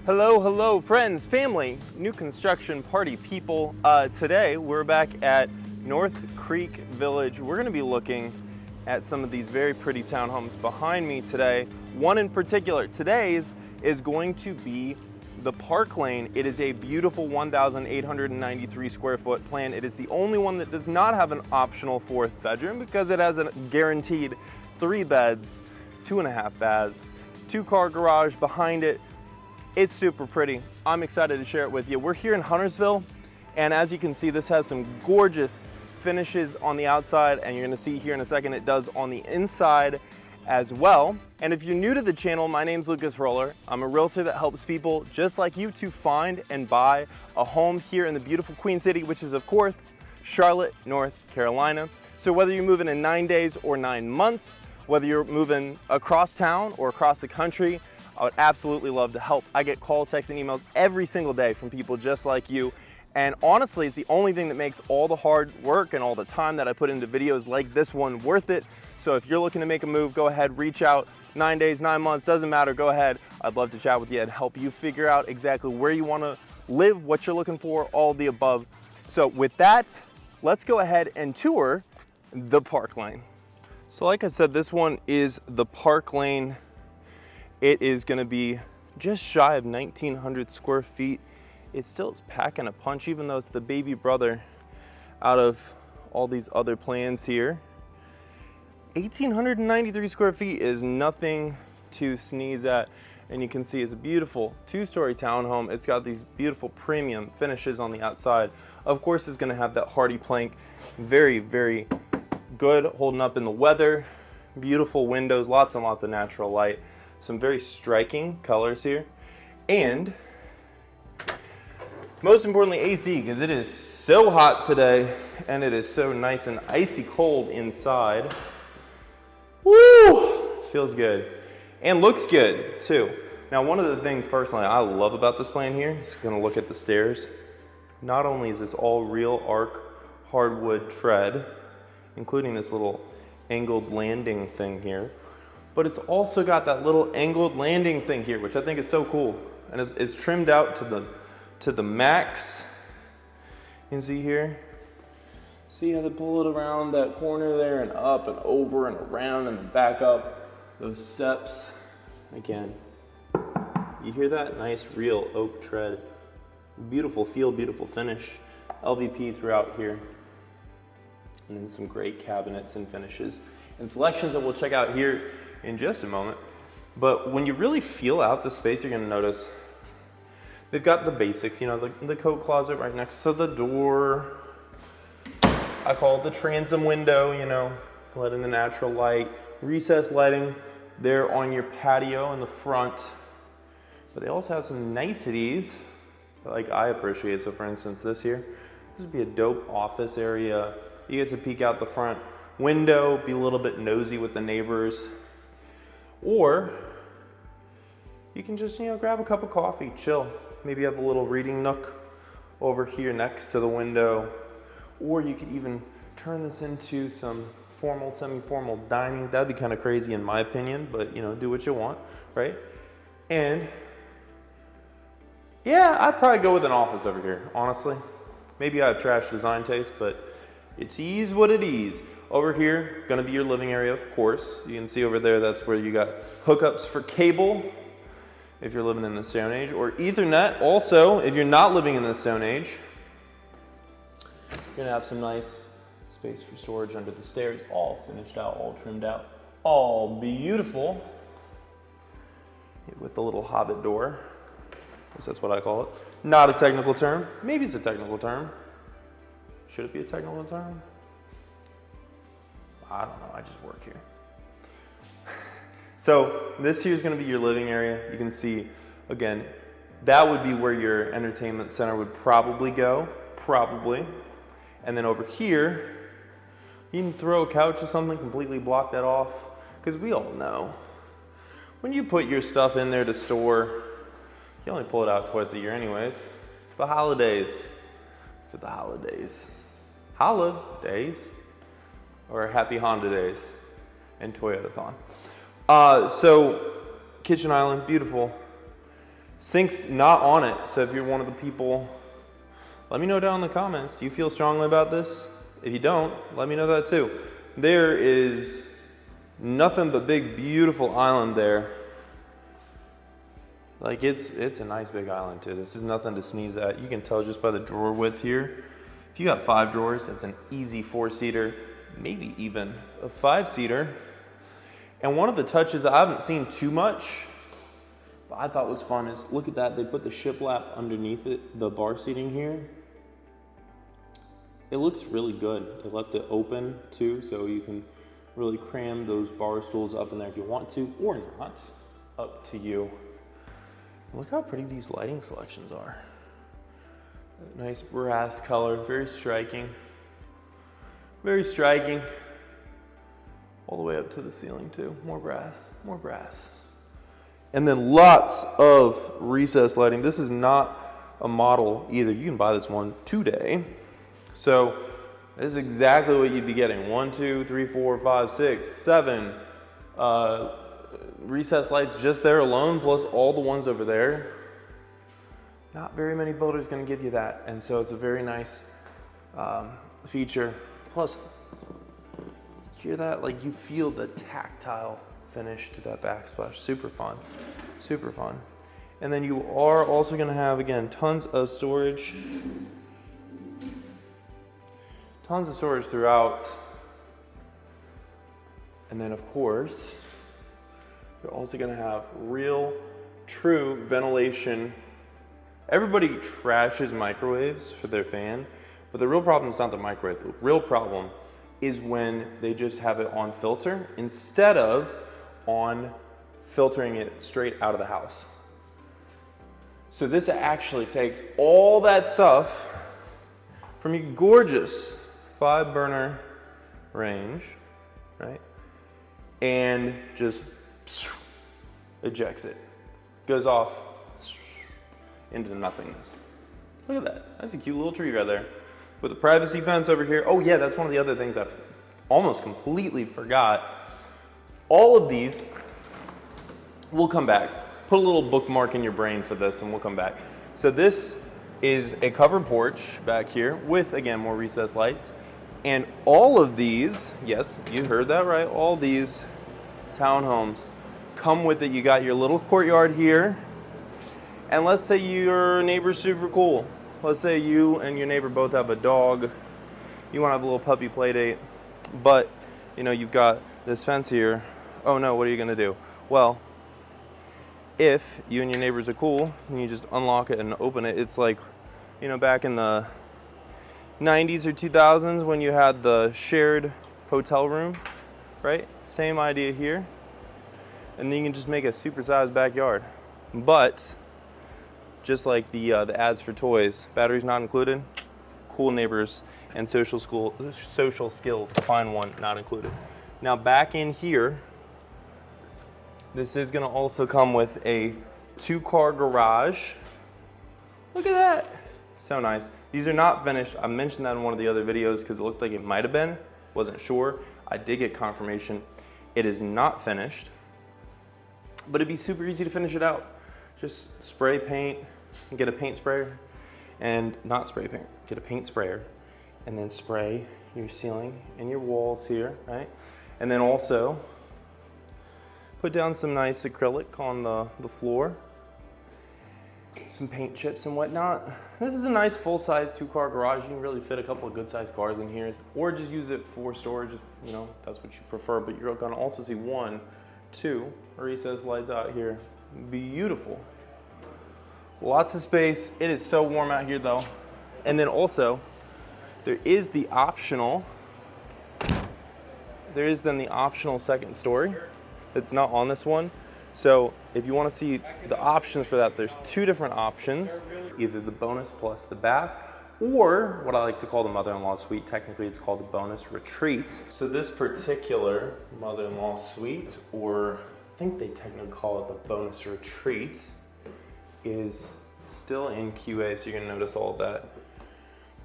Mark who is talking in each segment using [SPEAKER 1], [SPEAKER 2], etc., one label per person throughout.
[SPEAKER 1] Hello, hello, friends, family, new construction party people. Today we're back at North Creek Village. We're going to be looking at some of these very pretty townhomes behind me today. One in particular, today's is going to be the Parklane. It is a beautiful 1,893 square foot plan. It is the only one that does not have an optional fourth bedroom because it has a guaranteed 3 beds, 2.5 baths, 2-car garage behind it. It's super pretty. I'm excited to share it with you. We're here in Huntersville, and as you can see, this has some gorgeous finishes on the outside, and you're gonna see here in a second it does on the inside as well. And if you're new to the channel, my name's Lucas Roller. I'm a realtor that helps people just like you to find and buy a home here in the beautiful Queen City, which is of course Charlotte, North Carolina. So whether you're moving in 9 days or 9 months, whether you're moving across town or across the country, I would absolutely love to help. I get calls, texts, and emails every single day from people just like you. And honestly, it's the only thing that makes all the hard work and all the time that I put into videos like this one worth it. So if you're looking to make a move, go ahead, reach out. 9 days, 9 months, doesn't matter, go ahead. I'd love to chat with you and help you figure out exactly where you wanna live, what you're looking for, all the above. So with that, let's go ahead and tour the Parklane. So like I said, this one is the Parklane. It is gonna be just shy of 1,900 square feet. It still is packing a punch, even though it's the baby brother out of all these other plans here. 1,893 square feet is nothing to sneeze at. And you can see it's a beautiful 2-story townhome. It's got these beautiful premium finishes on the outside. Of course, it's gonna have that hardy plank. Very, very good, holding up in the weather. Beautiful windows, lots and lots of natural light. Some very striking colors here. And most importantly, AC, because it is so hot today and it is so nice and icy cold inside. Woo! Feels good. And looks good too. Now, one of the things personally I love about this plan here is gonna look at the stairs. Not only is this all real arc hardwood tread, including this little angled landing thing here, but it's also got that little angled landing thing here, which I think is so cool. And it's trimmed out to the max. You can see here. See how they pull it around that corner there and up and over and around and then back up those steps. Again, you hear that? Nice real oak tread. Beautiful feel, beautiful finish. LVP throughout here. And then some great cabinets and finishes and selections that we'll check out here in just a moment. But when you really feel out the space, you're gonna notice they've got the basics, you know, the coat closet right next to the door. I call it the transom window, you know, let in the natural light. Recessed lighting there on your patio in the front. But they also have some niceties like I appreciate. So for instance, this here, this would be a dope office area. You get to peek out the front window, be a little bit nosy with the neighbors. Or you can just, you know, grab a cup of coffee, chill. Maybe have a little reading nook over here next to the window. Or you could even turn this into some formal, semi-formal dining. That'd be kind of crazy in my opinion, but you know, do what you want, right? And yeah, I'd probably go with an office over here, honestly. Maybe I have trash design taste, but it's ease what it is. Over here, gonna be your living area, of course. You can see over there, that's where you got hookups for cable, if you're living in the Stone Age, or Ethernet. Also, if you're not living in the Stone Age, you're gonna have some nice space for storage under the stairs, all finished out, all trimmed out, all beautiful. With the little hobbit door, because that's what I call it. Not a technical term. Maybe it's a technical term. Should it be a technical term? I don't know, I just work here. So this here is gonna be your living area. You can see, again, that would be where your entertainment center would probably go, probably. And then over here, you can throw a couch or something, completely block that off. Because we all know, when you put your stuff in there to store, you only pull it out twice a year anyways. For the holidays. For the holidays. Holidays. Or Happy Honda Days and Toyotathon. So kitchen island, beautiful. Sink's not on it, so if you're one of the people, let me know down in the comments. Do you feel strongly about this? If you don't, let me know that too. There is nothing but big, beautiful island there. Like it's a nice big island too. This is nothing to sneeze at. You can tell just by the drawer width here. If you got 5 drawers, that's an easy 4-seater, maybe even a 5-seater. And one of the touches I haven't seen too much, but I thought was fun is, look at that. They put the shiplap underneath it, the bar seating here. It looks really good. They left it open too, so you can really cram those bar stools up in there if you want to, or not. Up to you. Look how pretty these lighting selections are. Nice brass color, very striking. Very striking. All the way up to the ceiling too. More brass, more brass. And then lots of recessed lighting. This is not a model either. You can buy this one today. So this is exactly what you'd be getting. 1, 2, 3, 4, 5, 6, 7 recessed lights just there alone, plus all the ones over there. Not very many builders going to give you that, and so it's a very nice feature. Plus, hear that? Like you feel the tactile finish to that backsplash. Super fun, super fun. And then you are also going to have, again, tons of storage. Tons of storage throughout. And then, of course, you're also going to have real, true ventilation. Everybody trashes microwaves for their fan, but the real problem is not the microwave. The real problem is when they just have it on filter instead of on filtering it straight out of the house. So this actually takes all that stuff from your gorgeous 5-burner range, right? And just ejects it. Goes off into nothingness. Look at that. That's a cute little tree right there. With a privacy fence over here. Oh yeah, that's one of the other things I've almost completely forgot. All of these, we'll come back. Put a little bookmark in your brain for this and we'll come back. So this is a covered porch back here with, again, more recessed lights. And all of these, yes, you heard that right, all these townhomes come with it. You got your little courtyard here. And let's say your neighbor's super cool. Let's say you and your neighbor both have a dog. You want to have a little puppy play date. But, you know, you've got this fence here. Oh no, what are you going to do? Well, if you and your neighbors are cool, and you just unlock it and open it, it's like, you know, back in the 90s or 2000s when you had the shared hotel room, right? Same idea here. And then you can just make a super-sized backyard. But just like the ads for toys, batteries not included, cool neighbors, and social skills to find one not included. Now back in here, this is going to also come with a 2-car garage. Look at that. So nice. These are not finished. I mentioned that in one of the other videos because it looked like it might have been. Wasn't sure. I did get confirmation. It is not finished. But it'd be super easy to finish it out. Just spray paint and get a paint sprayer. And not spray paint. Get a paint sprayer. And then spray your ceiling and your walls here, right? And then also put down some nice acrylic on the floor. Some paint chips and whatnot. This is a nice full-size 2-car garage. You can really fit a couple of good-sized cars in here, or just use it for storage if, you know, that's what you prefer. But you're gonna also see 1, 2 recessed lights out here. Beautiful. Lots of space. It is so warm out here though. And then also, there is then the optional second story. It's not on this one. So if you want to see the options for that, there's 2 different options. Either the bonus plus the bath, or what I like to call the mother-in-law suite. Technically it's called the bonus retreat. So this particular mother-in-law suite, or I think they technically call it the bonus retreat, is still in QA. So you're gonna notice all that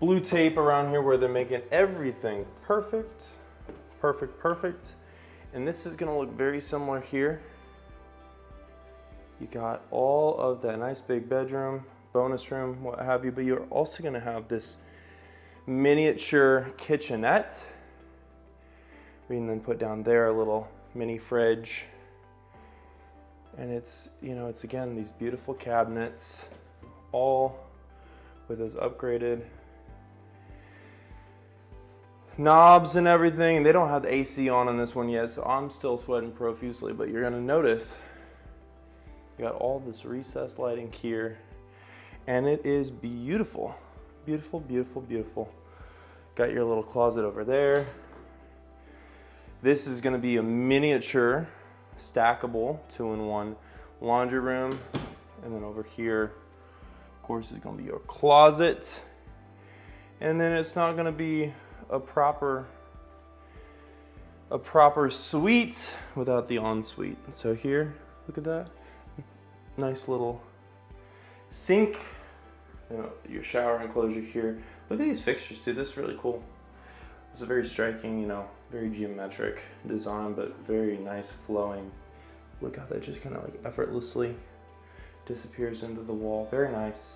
[SPEAKER 1] blue tape around here where they're making everything perfect. Perfect. And this is gonna look very similar here. You got all of that nice big bedroom, bonus room, what have you, but you're also gonna have this miniature kitchenette. We can then put down there a little mini fridge. And it's, you know, it's again, these beautiful cabinets, all with those upgraded knobs and everything. And they don't have the AC on this one yet, so I'm still sweating profusely, but you're gonna notice you got all this recessed lighting here, and it is beautiful. Beautiful, beautiful, beautiful. Got your little closet over there. This is gonna be a miniature, stackable 2-in-1 laundry room. And then over here, of course, is gonna be your closet. And then it's not gonna be a proper suite without the ensuite. So here, look at that. Nice little sink, you know, your shower enclosure here. Look at these fixtures too, this is really cool. It's a very striking, you know, very geometric design, but very nice flowing. Look how that just kind of like effortlessly disappears into the wall, very nice.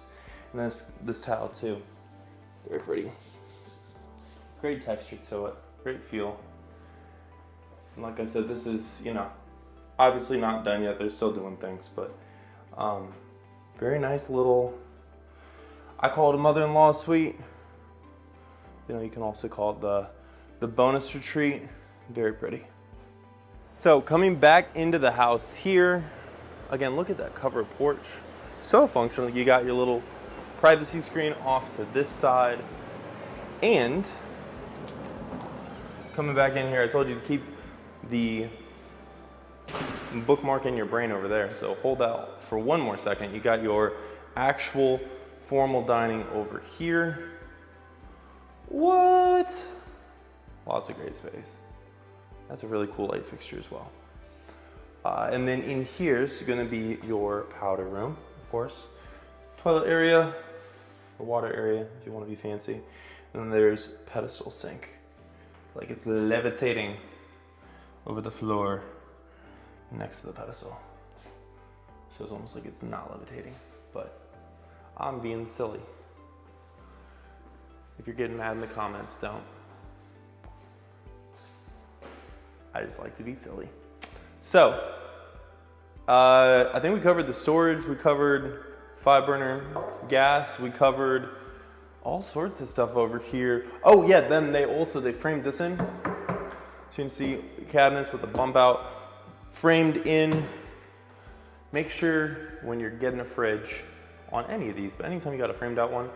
[SPEAKER 1] And then this tile too, very pretty. Great texture to it, great feel. And like I said, this is, you know, obviously not done yet, they're still doing things, but very nice little, I call it a mother-in-law suite. You know, you can also call it the bonus retreat. Very pretty. So coming back into the house here, again, look at that covered porch. So functional. You got your little privacy screen off to this side. And coming back in here, I told you to keep the bookmark in your brain over there. So hold out for one more second. You got your actual formal dining over here. What? Lots of great space. That's a really cool light fixture as well. And then in here is gonna be your powder room, of course. Toilet area, the water area if you wanna be fancy. And then there's pedestal sink. It's like it's levitating over the floor next to the pedestal. So it's almost like it's not levitating, but I'm being silly. If you're getting mad in the comments, don't. I just like to be silly. So, I think we covered the storage, we covered 5-burner gas, we covered all sorts of stuff over here. Oh yeah, then they framed this in. So you can see cabinets with the bump out framed in. Make sure when you're getting a fridge on any of these, but anytime you got a framed out one,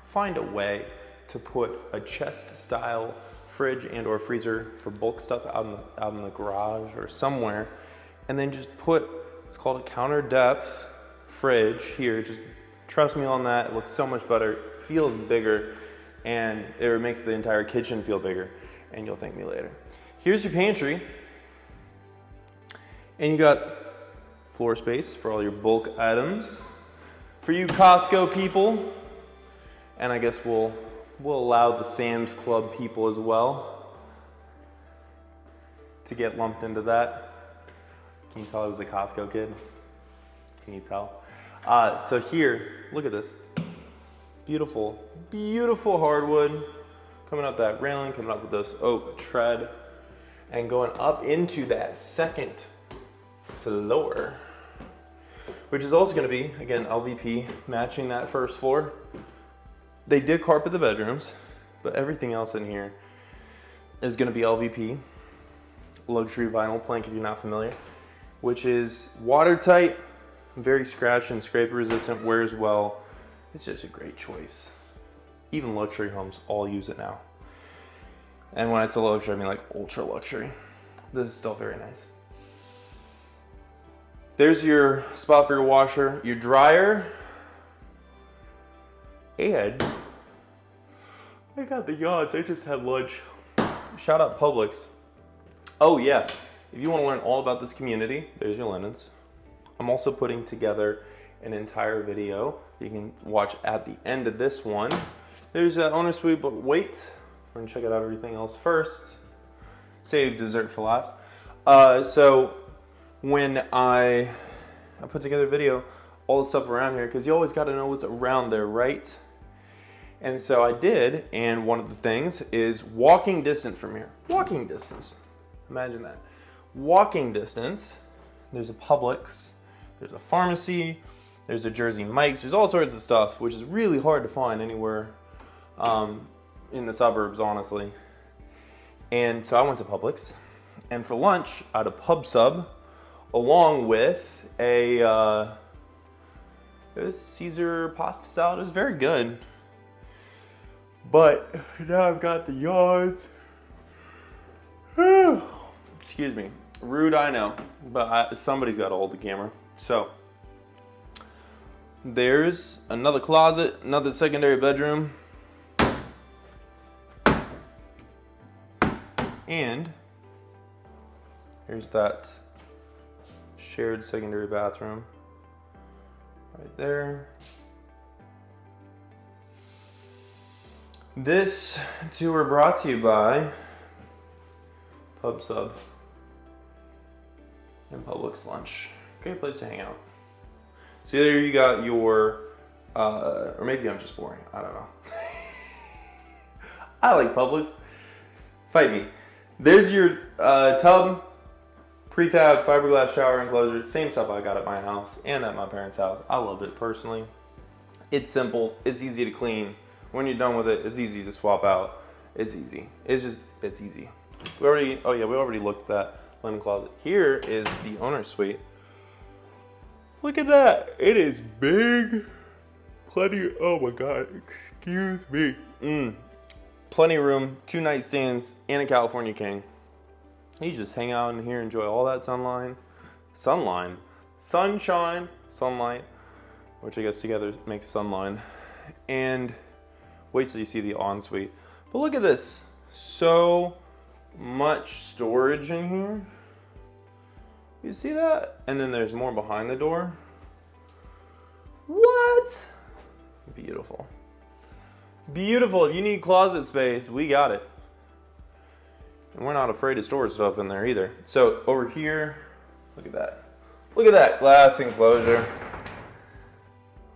[SPEAKER 1] find a way to put a chest style fridge and or freezer for bulk stuff out in the garage or somewhere, and then just put, it's called a counter depth fridge here. Just trust me on that. It looks so much better, it feels bigger, and it makes the entire kitchen feel bigger, and you'll thank me later. Here's your pantry, and you got floor space for all your bulk items. For you Costco people, and I guess we'll allow the Sam's Club people as well to get lumped into that. Can you tell I was a Costco kid? Can you tell? So here, look at this. Beautiful, beautiful hardwood. Coming up that railing, coming up with this oak tread, and going up into that second floor, which is also gonna be, again, LVP, matching that first floor. They did carpet the bedrooms, but everything else in here is gonna be LVP, luxury vinyl plank if you're not familiar, which is watertight, very scratch and scrape resistant, wears well. It's just a great choice. Even luxury homes all use it now. And when I say luxury, I mean like ultra luxury. This is still very nice. There's your spot for your washer, your dryer, and I got the yawns. I just had lunch. Shout out Publix. Oh yeah, if you want to learn all about this community, there's your linens. I'm also putting together an entire video you can watch at the end of this one. There's an owner suite, but wait, we're gonna check out everything else first. Save dessert for last. So when I I put together a video, all the stuff around here, because you always got to know what's around there, right? And so I did, and one of the things is walking distance from here. Walking distance. Imagine that. Walking distance. There's a Publix, there's a pharmacy, there's a Jersey Mike's, there's all sorts of stuff, which is really hard to find anywhere in the suburbs, honestly. And so I went to Publix, and for lunch, I had a pub sub, along with it was Caesar pasta salad. It was very good. But now I've got the yards. Excuse me. Rude, I know, but somebody's got to hold the camera. So there's another closet, another secondary bedroom, and here's that shared secondary bathroom right there. This tour brought to you by Pub Sub and Publix lunch. Great place to hang out. So there you got your, or maybe I'm just boring, I don't know. I like Publix. Fight me. There's your tub, prefab fiberglass shower enclosure. Same stuff I got at my house and at my parents' house. I love it personally. It's simple, it's easy to clean. When you're done with it, it's easy to swap out. It's easy. It's easy. We already looked at that linen closet. Here is the owner's suite. Look at that. It is big. Plenty, oh my God, excuse me. Plenty of room, 2 nightstands, and a California king. You just hang out in here, enjoy all that sunshine, which I guess together makes sunline. And wait till you see the ensuite. But look at this. So much storage in here. You see that? And then there's more behind the door. What? Beautiful. Beautiful. If you need closet space, we got it. And we're not afraid to store stuff in there either. So over here, look at that. Look at that glass enclosure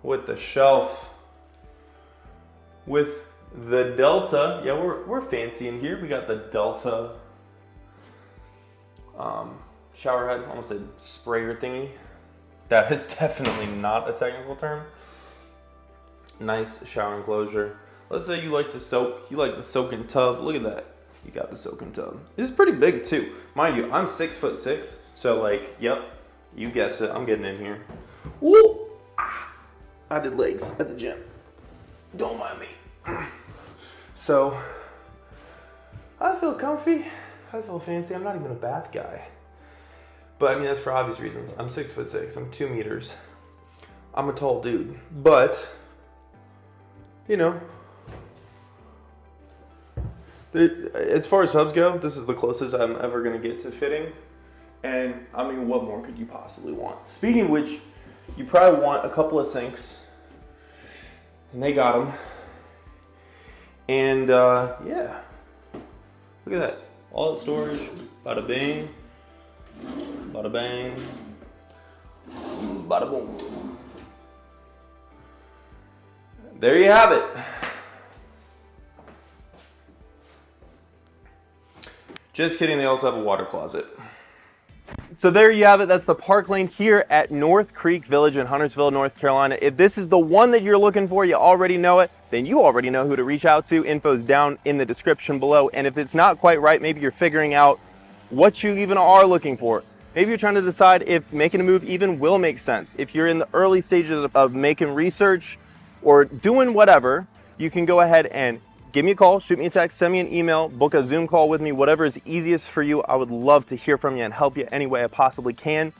[SPEAKER 1] with the shelf. With the Delta, yeah, we're fancy in here. We got the Delta shower head, almost a sprayer thingy. That is definitely not a technical term. Nice shower enclosure. Let's say you like to soak, you like the soaking tub. Look at that. You got the soaking tub. It's pretty big too. Mind you, I'm 6'6", so like, yep, you guessed it, I'm getting in here. Woo! I did legs at the gym. Don't mind me. So, I feel comfy. I feel fancy. I'm not even a bath guy. But I mean, that's for obvious reasons. I'm 6'6". I'm 2 meters. I'm a tall dude. But, you know, as far as tubs go, this is the closest I'm ever going to get to fitting. And, I mean, what more could you possibly want? Speaking of which, you probably want a couple of sinks. And they got them. And, yeah. Look at that. All that storage. Bada bing. Bada bang. Bada boom. There you have it. Just kidding, they also have a water closet. So there you have it. That's the Parklane here at North Creek Village in Huntersville, North Carolina. If this is the one that you're looking for, you already know it, then you already know who to reach out to. Info's down in the description below. And if it's not quite right, maybe you're figuring out what you even are looking for. Maybe you're trying to decide if making a move even will make sense. If you're in the early stages of making research or doing whatever, you can go ahead and give me a call, shoot me a text, send me an email, book a Zoom call with me, whatever is easiest for you. I would love to hear from you and help you any way I possibly can.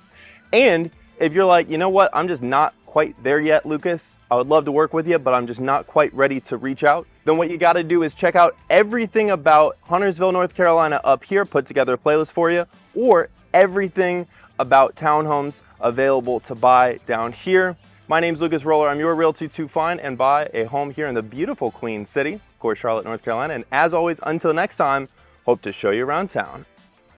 [SPEAKER 1] And if you're like, you know what, I'm just not quite there yet, Lucas, I would love to work with you, but I'm just not quite ready to reach out, then what you got to do is check out everything about Huntersville, North Carolina up here, put together a playlist for you, or everything about townhomes available to buy down here. My name's Lucas Roller. I'm your realtor to find and buy a home here in the beautiful Queen City, of course, Charlotte, North Carolina. And as always, until next time, hope to show you around town.